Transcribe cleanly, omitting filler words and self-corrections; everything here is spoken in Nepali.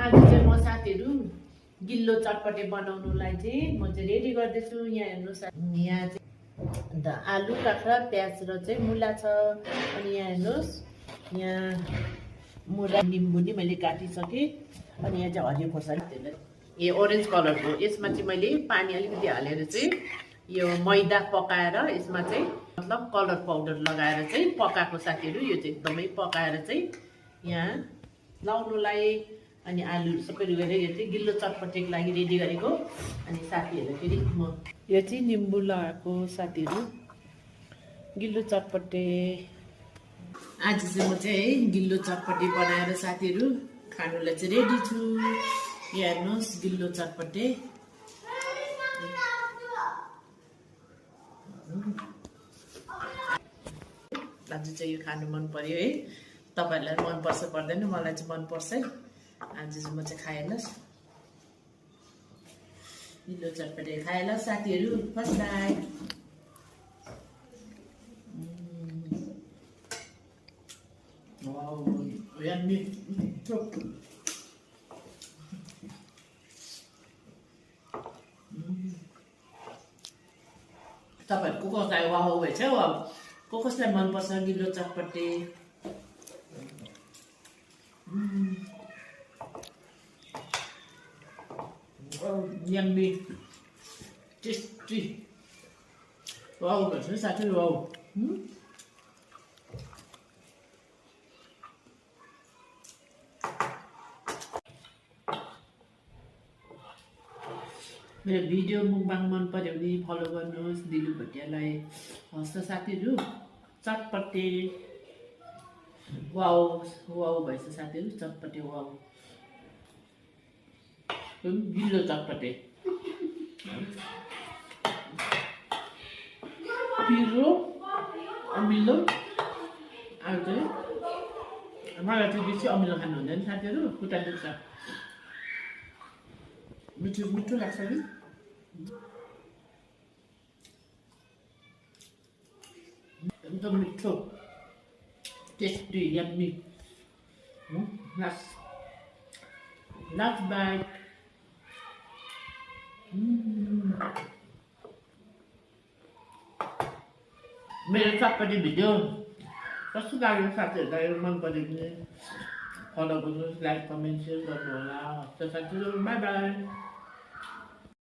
आज चाहिँ म साथीहरू गिल्लो चटपटे बनाउनुलाई चाहिँ म चाहिँ रेडी गर्दैछु। यहाँ हेर्नुहोस्, यहाँ चाहिँ आलु काँक्रा प्याज र चाहिँ मुला छ। अनि यहाँ हेर्नुहोस्, यहाँ मुला निम्बु नि मैले काटिसकेँ। अनि यहाँ चाहिँ हरियो खोर्सानी यो ओरेन्ज कलरको, यसमा चाहिँ मैले पानी अलिकति हालेर चाहिँ यो मैदा पकाएर यसमा चाहिँ मतलब कलर पाउडर लगाएर चाहिँ पकाएको साथीहरू। यो चाहिँ एकदमै पकाएर चाहिँ यहाँ लाउनुलाई अनि आलु सबै गरेर यो चाहिँ गिल्लो चटपटेको लागि रेडी गरेको। अनि साथीहरू फेरि म यो चाहिँ निम्बु लगाएको साथीहरू गिल्लो चटपटे। आज चाहिँ म चाहिँ गिल्लो चटपटे बनाएर साथीहरू खानुलाई चाहिँ रेडी छु। यहाँ हेर्नुहोस् गिल्लो चटपटे। आज चाहिँ यो खानु मन पर्यो है। तपाईँहरूलाई मन पर्छ पर्दैन, मलाई चाहिँ मन पर्छ है। आज चाहिँ म चाहिँ खाएलास् गिल्लो चटपटे खाएलास् साथीहरू। First bite. तपाईँहरूको कसलाई वाउ भएछ वाउ, कसलाई मनपर्छ गिल्लो चटपटे? यम्मी टेस्टी वाउ भन्छ साथी वाउ। मेरो भिडियो मुखबाङ मन पर्यो भने फलो गर्नुहोस् दिलु भटियालाई। हस्त साथीहरू चटपटे वाउ वाउ भएछ साथीहरू, चटपटे वाउ गिल्लो चटपटे। पिरो अमिलो आलु चाहिँ मलाई चाहिँ बेसी अमिलो खानु हुँदैन साथीहरू, खुट्टा दुख्छ। मिठो मिठो लाग्छ नि। एकदम मिठो टेस्टी यम्मी। Last bite. मेरो चटपटे भिडियो कस्तो लाग्यो साथीहरूलाई मन पर्यो भने फलो गर्नुहोस्, लाइक कमेन्ट सेयर गर्नु होला। हस्त साथीहरू बाई बाई।